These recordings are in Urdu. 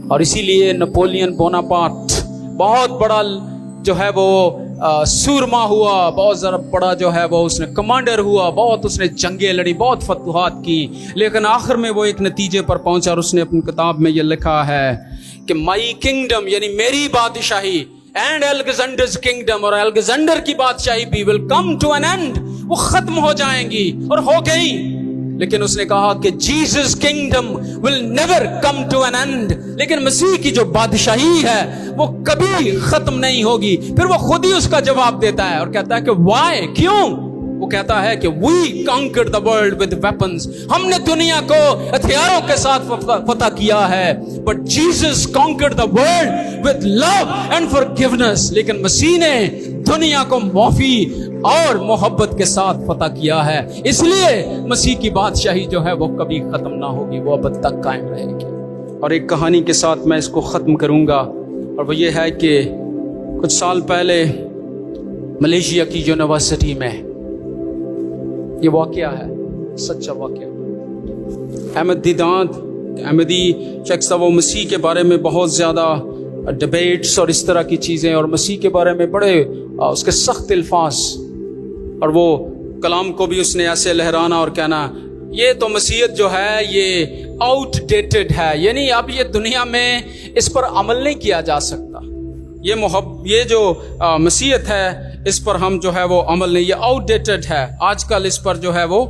اور اسی لیے نپولین بوناپارٹ بہت بڑا جو ہے وہ سورما ہوا، بہت ذرا بڑا جو ہے وہ اس نے کمانڈر ہوا، بہت اس نے جنگیں لڑی، بہت فتوحات کی، لیکن آخر میں وہ ایک نتیجے پر پہنچا اور اس نے اپنی کتاب میں یہ لکھا ہے کہ مائی کنگڈم یعنی میری بادشاہی اینڈ الیگزینڈرز کنگڈم، اور الیگزینڈر کی بادشاہی بھی ول کم ٹو این اینڈ، وہ ختم ہو جائیں گی اور ہو گئی۔ لیکن اس نے کہا کہ Jesus kingdom will never come to an end, لیکن مسیح کی جو بادشاہی ہے وہ کبھی ختم نہیں ہوگی۔ پھر وہ خود ہی اس کا جواب دیتا ہے اور کہتا ہے کہ وائی، کیوں؟ وہ کہتا ہے کہ we conquered the world with weapons, ہم نے دنیا کو ہتھیاروں کے ساتھ فتح کیا ہے، but Jesus conquered the world with love and forgiveness, لیکن مسیح نے دنیا کو معافی اور محبت کے ساتھ فتح کیا ہے۔ اس لیے مسیح کی بادشاہی جو ہے وہ کبھی ختم نہ ہوگی، وہ ابد تک قائم رہے گی۔ اور ایک کہانی کے ساتھ میں اس کو ختم کروں گا، اور وہ یہ ہے کہ کچھ سال پہلے ملیشیا کی یونیورسٹی میں یہ واقعہ ہے، سچا واقعہ۔ احمد دیدات احمدی شخص تھا، وہ مسیح کے بارے میں بہت زیادہ ڈیبیٹس اور اس طرح کی چیزیں، اور مسیح کے بارے میں بڑے اس کے سخت الفاظ، اور وہ کلام کو بھی اس نے ایسے لہرانا اور کہنا یہ تو مسیحیت جو ہے یہ آؤٹ ڈیٹڈ ہے، یعنی اب یہ دنیا میں اس پر عمل نہیں کیا جا سکتا، یہ جو مسیحیت ہے اس پر ہم جو ہے وہ عمل نہیں، یہ آؤٹ ڈیٹڈ ہے، آج کل اس پر جو ہے وہ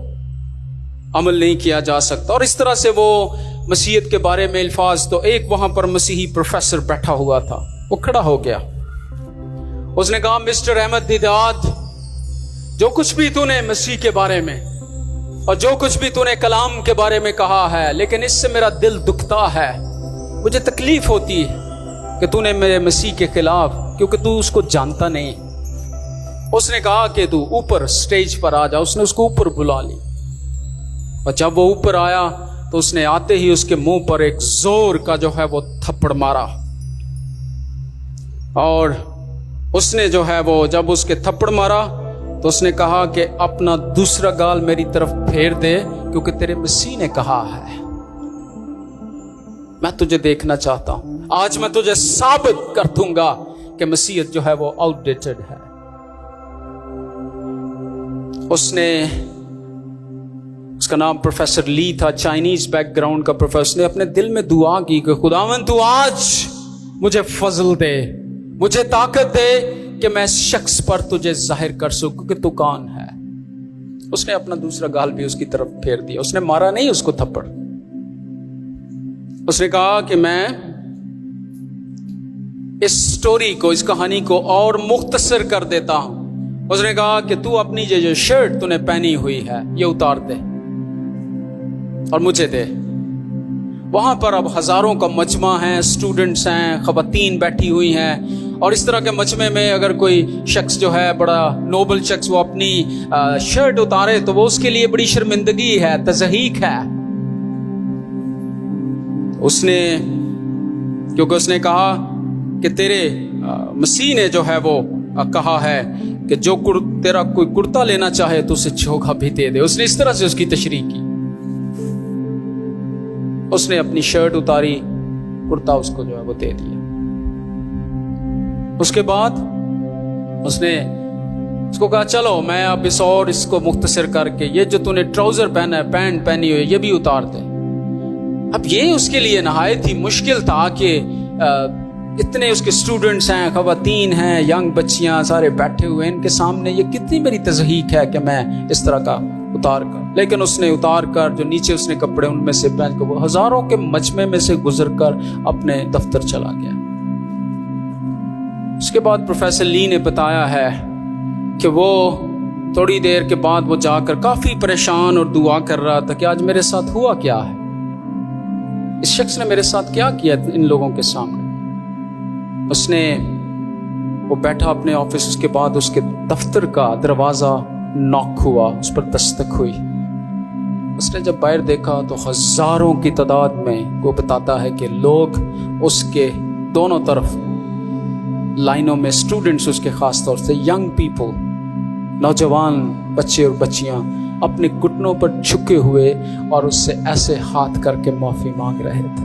عمل نہیں کیا جا سکتا۔ اور اس طرح سے وہ مسیحیت کے بارے میں الفاظ، تو ایک وہاں پر مسیحی پروفیسر بیٹھا ہوا تھا، وہ کھڑا ہو گیا، اس نے کہا مسٹر احمد دیدات، جو کچھ بھی تو نے مسیح کے بارے میں اور جو کچھ بھی تو نے کلام کے بارے میں کہا ہے، لیکن اس سے میرا دل دکھتا ہے، مجھے تکلیف ہوتی ہے کہ تو نے میرے مسیح کے خلاف، کیونکہ تو اس کو جانتا نہیں۔ اس نے کہا کہ تو اوپر سٹیج پر آ جا، اس نے اس کو اوپر بلا لی، اور جب وہ اوپر آیا تو اس نے آتے ہی اس کے منہ پر ایک زور کا جو ہے وہ تھپڑ مارا، اور اس نے جو ہے وہ جب اس کے تھپڑ مارا تو اس نے کہا کہ اپنا دوسرا گال میری طرف پھیر دے، کیونکہ تیرے مسیح نے کہا ہے میں تجھے دیکھنا چاہتا ہوں، آج میں تجھے ثابت کر دوں گا کہ مسیحیت جو ہے وہ آؤٹ ڈیٹڈ ہے۔ اس کا نام پروفیسر لی تھا، چائنیز بیک گراؤنڈ کا پروفیسر، نے اپنے دل میں دعا کی کہ خداوند تو آج مجھے فضل دے، مجھے طاقت دے کہ میں اس شخص پر تجھے ظاہر کر سکوں کہ تو کون ہے۔ اس نے اپنا دوسرا گال بھی اس کی طرف پھیر دیا، اس نے مارا نہیں اس کو تھپڑ، اس نے کہا کہ میں اس سٹوری کو، اس کہانی کو اور مختصر کر دیتا ہوں۔ اس نے کہا کہ تو اپنی جو شرٹ تو نے پہنی ہوئی ہے یہ اتار دے اور مجھے دے۔ وہاں پر اب ہزاروں کا مجمع ہے، اسٹوڈنٹس ہیں، خواتین بیٹھی ہوئی ہیں، اور اس طرح کے مجمع میں اگر کوئی شخص جو ہے بڑا نوبل شخص وہ اپنی شرٹ اتارے تو وہ اس کے لیے بڑی شرمندگی ہے، تضحیق ہے۔ اس نے کیونکہ اس نے کہا کہ تیرے مسیح نے جو ہے وہ کہا ہے کہ جو تیرا کوئی کرتا لینا چاہے تو اسے چوگا بھی دے دے، اس نے اس طرح سے اس کی تشریح کی۔ اس نے اپنی شرٹ اتاری، کرتا اس کو جو ہے وہ دے دیا۔ اس کے بعد اس نے اس کو کہا چلو میں اب اس کو مختصر کر کے یہ جو تو نے ٹراؤزر پہنا ہے، پینٹ پہنی ہوئی، یہ بھی اتار دے۔ اب یہ اس کے لیے نہایت ہی مشکل تھا کہ اتنے اس کے اسٹوڈنٹس ہیں، خواتین ہیں، ینگ بچیاں سارے بیٹھے ہوئے، ان کے سامنے یہ کتنی میری تضحیق ہے کہ میں اس طرح کا اتار کر، لیکن اس نے اتار کر جو نیچے اس نے کپڑے ان میں سے پہن کر وہ ہزاروں کے مجمع میں سے گزر کر اپنے دفتر چلا گیا۔ اس کے بعد پروفیسر لی نے بتایا ہے کہ وہ تھوڑی دیر کے بعد وہ جا کر کافی پریشان اور دعا کر رہا تھا کہ آج میرے ساتھ ہوا کیا ہے، اس شخص نے میرے ساتھ کیا کیا ان لوگوں کے سامنے۔ اس نے وہ بیٹھا اپنے آفس، اس کے بعد اس کے دفتر کا دروازہ ناک ہوا، اس پر دستک ہوئی۔ اس نے جب باہر دیکھا تو ہزاروں کی تعداد میں وہ بتاتا ہے کہ لوگ اس کے دونوں طرف لائنوں میں، اسٹوڈنٹس اس کے خاص طور سے ینگ پیپل، نوجوان بچے اور بچیاں اپنے گھٹنوں پر جھکے ہوئے اور اس سے ایسے ہاتھ کر کے معافی مانگ رہے تھے۔